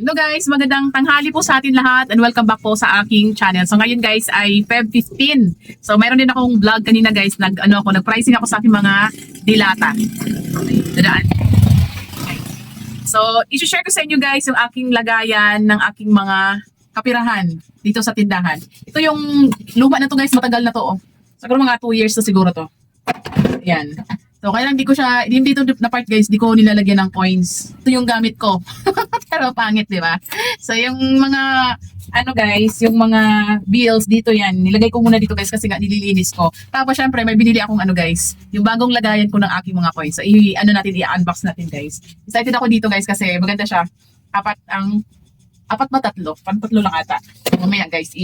Hello guys, magandang tanghali po sa atin lahat and welcome back po sa aking channel. So ngayon guys ay Feb 15. So mayroon din akong vlog kanina guys, nag-pricing ako sa aking mga dilata. Dadaan. So i-share ko sa inyo guys yung aking lagayan ng aking mga kapirahan dito sa tindahan. Ito yung luma na to guys, matagal na to. Siguro mga 2 years na siguro to. Ayan. So, kaya lang di ko siya, dito na part guys, di ko nilalagyan ng coins. Ito yung gamit ko. Pero pangit, di ba? So, yung mga, guys, yung mga bills dito yan, nilagay ko muna dito guys kasi nga nililinis ko. Tapos, syempre, may binili akong guys, yung bagong lagayan ko ng aking mga coins. So, i-unbox natin guys. Excited ako dito guys kasi maganda siya. Apat ba tatlo? Tatlo lang ata. So, mamaya guys,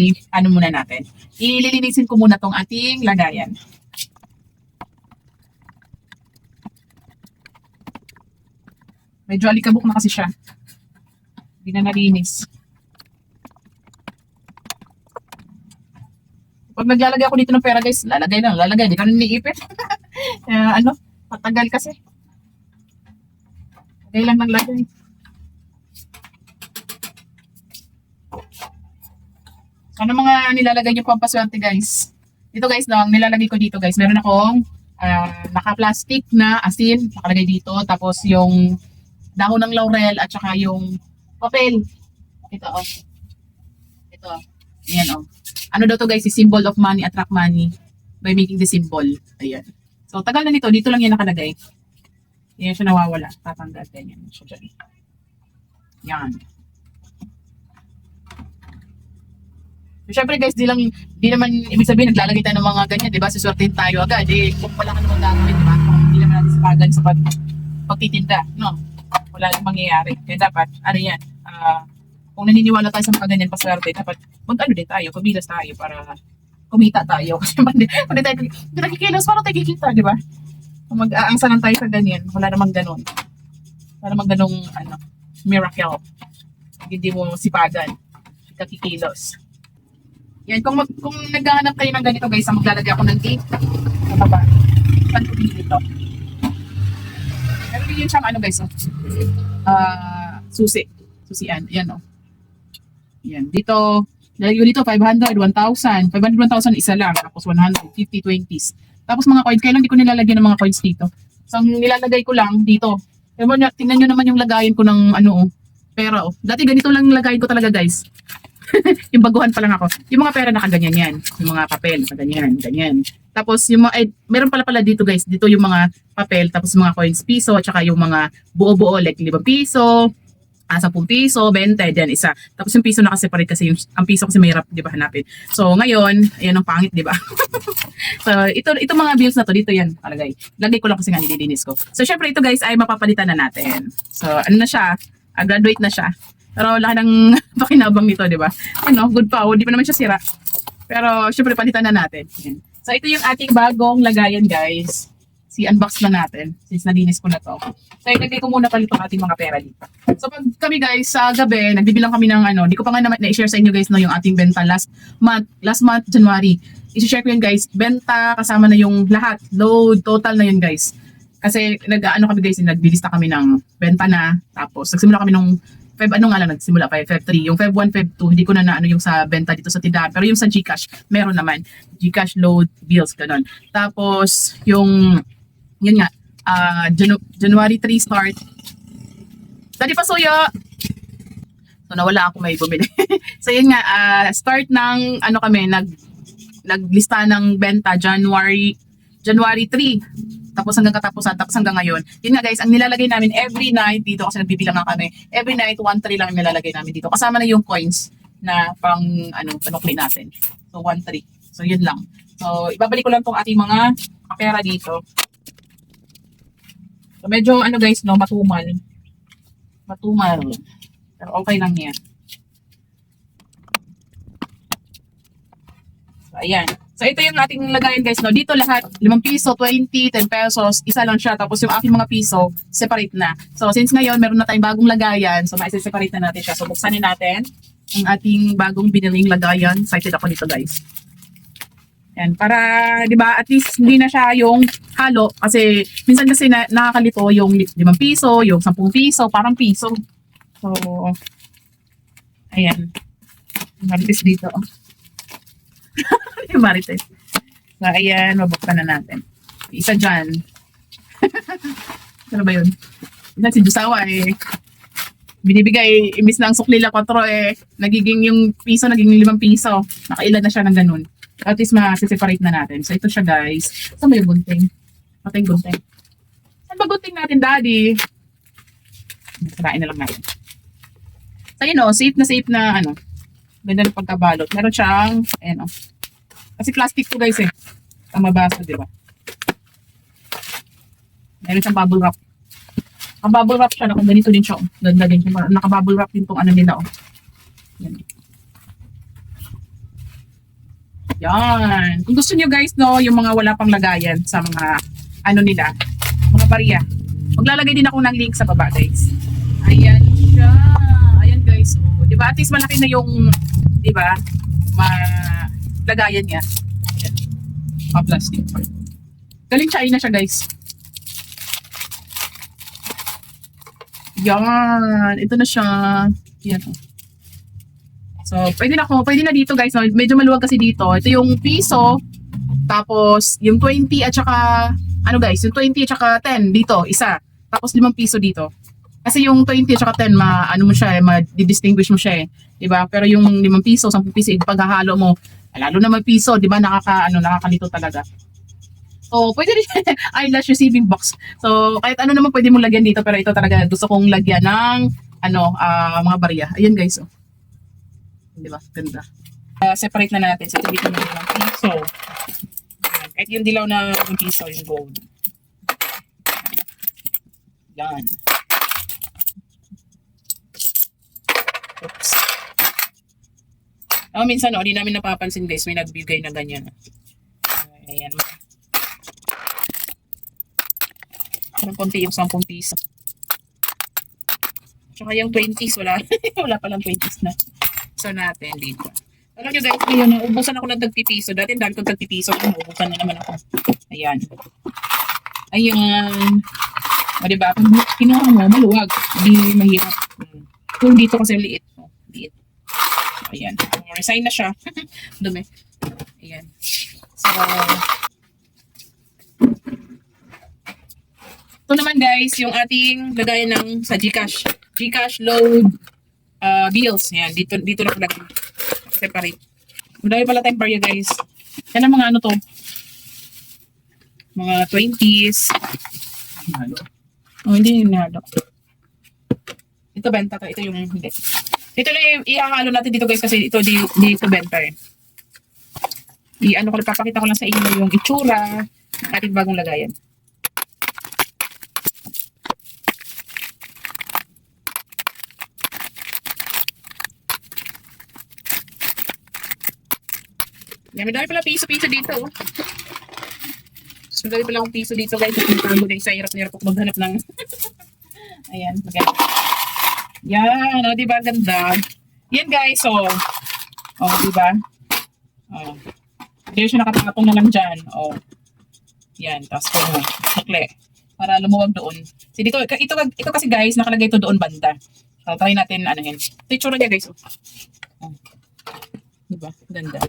muna natin. Ililinisin ko muna tong ating lagayan. Medyo alikabok na kasi siya. Hindi na nalinis. Pag naglalagay ako dito ng pera guys, lalagay. Hindi ka na niipit. Matagal kasi. Lagay lang ng lagay. Ano mga nilalagay niyo pampaswerte guys? Dito guys, nilalagay ko dito guys. Meron akong naka-plastic na asin, nakalagay dito. Tapos yung dahon ng laurel at saka yung papel. Ito Ito. Ayan Ano daw to guys, is symbol of money, attract money by making the symbol. Ayan. So tagal na nito, dito lang yan nakalagay. Ayan siya nawawala. Tatanggal ganyan siya dyan. Yan. So, syempre guys, di naman ibig sabihin naglalagay tayo ng mga ganyan, di ba? Suswertein tayo agad. Kung wala ka naman gagawin, di ba? Kung hindi naman natin sipagan sa pagtitinda, no? Wala nang mangyayari. Kaya dapat, kung naniniwala tayo sa mga ganyan paswerte, dapat din tayo, kumilos tayo para kumita tayo. Kasi hindi tayo nakikilos, parang tayo kikita, di ba? Kung mag-aangsa lang tayo sa ganyan, wala namang ganun. Wala namang ganung, miracle. Hindi mo sipagan, kakikilos. Yan, kung naghahanap kayo ng ganito guys, maglalagay ako ng tape sa baba. Saan ko dito? Pero yun siyang guys, susian, yan yan, dito, dito 500, 1,000, 500, 1,000 isa lang, tapos 100, 50, 20s. Tapos mga coins, kailan di ko nilalagyan ng mga coins dito. So, ang nilalagay ko lang dito. Tingnan nyo naman yung lagayan ko ng pera Dati ganito lang lagayin ko talaga guys. Yung baguhan pa lang ako. Yung mga pera nakaganyan yan. Yung mga papel, nakaganyan, ganyan. Tapos yung mga, meron pala dito guys, dito yung mga papel, tapos mga coins piso, at saka yung mga buo-buo, like 5 piso, 10 piso, 20, dyan isa. Tapos yung piso nakaseparate kasi ang piso kasi mahirap, di ba, hanapin. So ngayon, ayan ang pangit, di ba? So ito mga bills na to, dito yan, palagay. Lagay ko lang kasi nga nililinis ko. So syempre ito guys ay mapapalitan na natin. So na siya, graduate na siya. Pero laki ng pakinabang nito, di ba? Good pa, di pa naman siya sira. Pero syempre palitan na natin. Ayan. So ito yung ating bagong lagayan guys. Unbox na natin since nalinis ko na to. So ilagay ko muna pala itong ating mga pera dito. So pag kami guys sa gabi, nagbibilang kami ng di ko pa nga na-share sa inyo guys yung ating benta last month January. I-share ko yun guys, benta kasama na yung lahat, load, total na yun guys. Kasi kami guys, nagbilista kami ng benta na, tapos nagsimula kami nung Feb, nagsimula pa Feb 3. Yung Feb 1, Feb 2, hindi ko na yung sa benta dito sa tindahan. Pero yung sa GCash, meron naman. GCash, load, bills, ganun. Tapos, yun nga, January 3 start. Dati pa suyo! So, nawala ako may bumili. So, yun nga, start ng, naglista ng benta, January 3. Tapos hanggang katapusan, tapos hanggang ngayon. Yun nga guys, ang nilalagay namin every night dito, kasi nagbibilang nga kami, every night 1-3 lang nilalagay namin dito. Kasama na yung coins na pang panukli natin. So 1-3. So yun lang. So ibabalik ko lang tong ating mga pera dito. So medyo guys, matumal. Pero okay lang yan. So ayan. So ito yung ating lagayan guys, dito lahat 5 piso, 20, 10 pesos, isa lang siya, tapos yung aking mga piso separate na. So since ngayon meron na tayong bagong lagayan, so ma-separate na natin siya. So buksanin natin ang ating bagong biniling lagayan. Excited ako dito guys. Yan, para 'di ba, at least hindi na siya yung halo kasi minsan kasi nakakalito yung 5 piso, yung 10 piso, parang piso. So Ayan. Yung Marites dito. Oh. Yung Marites. So, ayan. Mabuksan na natin. Isa dyan. Ano ba yun? Isa si Jusawa eh. Binibigay, imbis na ang sukli la 4 eh, nagiging yung piso, naging 5 piso. Nakailan na siya ng ganun. At least ma-separate na natin. So, ito siya guys. Saan ba yung gunting? Patay yung gunting. Saan ba gunting natin, daddy? Sarain na lang natin. So, yun o, safe na ano. Ganda ng pagkabalot. Meron siyang, ayan o. Kasi plastic to guys eh. Ang mabasa, di ba? Meron siyang bubble wrap. Ang bubble wrap siya, ganito din siya. Ganda din siya. Naka-bubble wrap din tong ano nila. Oh. Yan. Yan. Kung gusto nyo guys, no, yung mga wala pang lagayan sa mga ano nila, mga bariya. Maglalagay din ako ng link sa baba guys. Ayan siya. Ayan guys. Oh. Diba? At least malaki na yung, diba? Lagayan niya. Ayan. Plastic. Galing China siya guys. Yan. Ito na siya. Yan. So, pwede na dito guys. No? Medyo maluwag kasi dito. Ito yung piso. Tapos, yung 20 at saka, ano guys, yung 20 at saka 10 dito, isa. Tapos 5 piso dito. Kasi yung 20 at saka 10, ano mo siya, ma-distinguish mo siya eh. Diba? Pero yung 5 piso, 10 piso, paghahalo mo, lalo na may piso, diba? Nakakalito talaga. So, pwede rin eyelash receiving box. So, kahit ano naman pwede mong lagyan dito, pero ito talaga gusto kong lagyan ng mga barya. Ayan guys, oh. Di ba? Ganda. Separate na natin. So, ito dito na yung piso. Kahit yung dilaw na yung piso, yung gold. Yan. Oops. Minsan, di namin napapansin guys, may nagbigay na ganyan. Ayan. Parang konti yung 10 piso. Tsaka yung 20s, wala. Wala palang 20s na. So natin dito. Alam nyo guys, ngayon, naubusan ako ng tagpipiso. Dati ang dami kong tagpipiso. Naubusan na naman ako. Ayan. Ayan. O diba? Kung kinuha mo, maluwag. Hindi mahirap. Kung dito kasi liit. Liit. Ayan. Resign na siya. Dumi. Ayan. So, ito naman guys, yung ating lagayan ng sa GCash. GCash load bills. Yan, dito na pala separate. Madami pala tayong barya guys. Yan ang mga ano to. Mga 20s. Oh, hindi yung nalo. Ito benta to. Ito yung hindi. Ito lang ihahalo natin dito guys kasi ito dito benta eh. Papakita ko lang sa inyo yung itsura ng ating bagong lagayan. Yan, may dami pala piso-piso dito. Oh. May dami pala akong piso dito guys. Pintago na isa. Hirap-hirap ako maghanap ng... Ayan. Maganda. Yan. O, diba? Ganda. Yan guys. O. O, diba? O. Dito siya nakatapong na lang dyan. O. Yan. Tapos ko. Sukle. Para lumuwag doon. So, dito, ito kasi guys, nakalagay ito doon banda. So, try natin anuhin. Ito yung tsura niya guys. O. O. Diba? Ganda.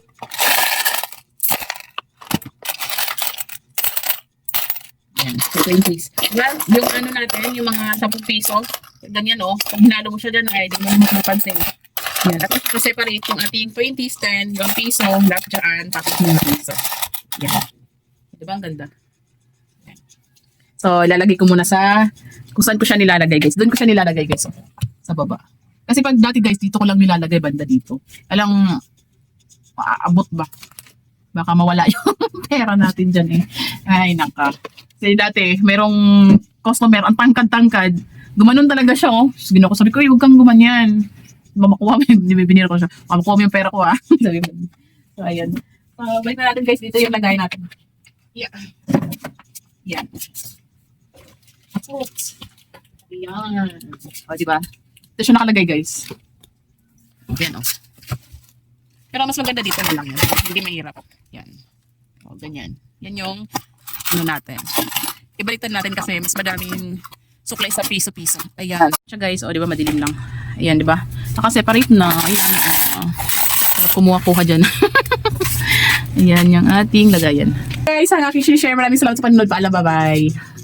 So, 20s. Well, yung ano natin, yung mga 10 piso, ganyan o, pag hinalo mo siya dyan, ay di mo naman mapansin. Yan. At ito separate yung ating 20s, 10, yung piso, lahat dyan, tapos yung piso. Yan. Diba ang ganda? Yan. So, ilalagay ko muna kung saan ko siya nilalagay guys. Doon ko siya nilalagay guys, sa baba. Kasi pag dati guys, dito ko lang nilalagay banda dito. Alang, maaabot ba? Baka mawala yung pera natin dyan eh. Ay, naka. Kasi dati, merong customer, ang tangkad-tangkad. Gumanon talaga siya, oh. Sabi ko, huwag kang gumanyan. Makuha mo yun, binira ko siya. Makuha mo yung pera ko, ah. Sabi ko. So, ayan. So, balik na natin guys, dito yung lagay natin. Yeah. Yan. Oops. Ayan. O, diba? Ito siya nakalagay, guys. Ayan, oh. Pero mas maganda dito na lang yan. Hindi mahirap. Yan. O, ganyan. Yan yung ano natin. Ibaliktad natin kasi mas madaming suklay sa piso-piso. Ayan. Siya guys, o, di ba madilim lang. Ayan, di ba? Naka-separate na. Ayan. Sarap kumuha-kuha dyan. Ayan yung ating lagayan. Guys, ang aking share. Maraming salamat sa panonood. Paalam, bye-bye.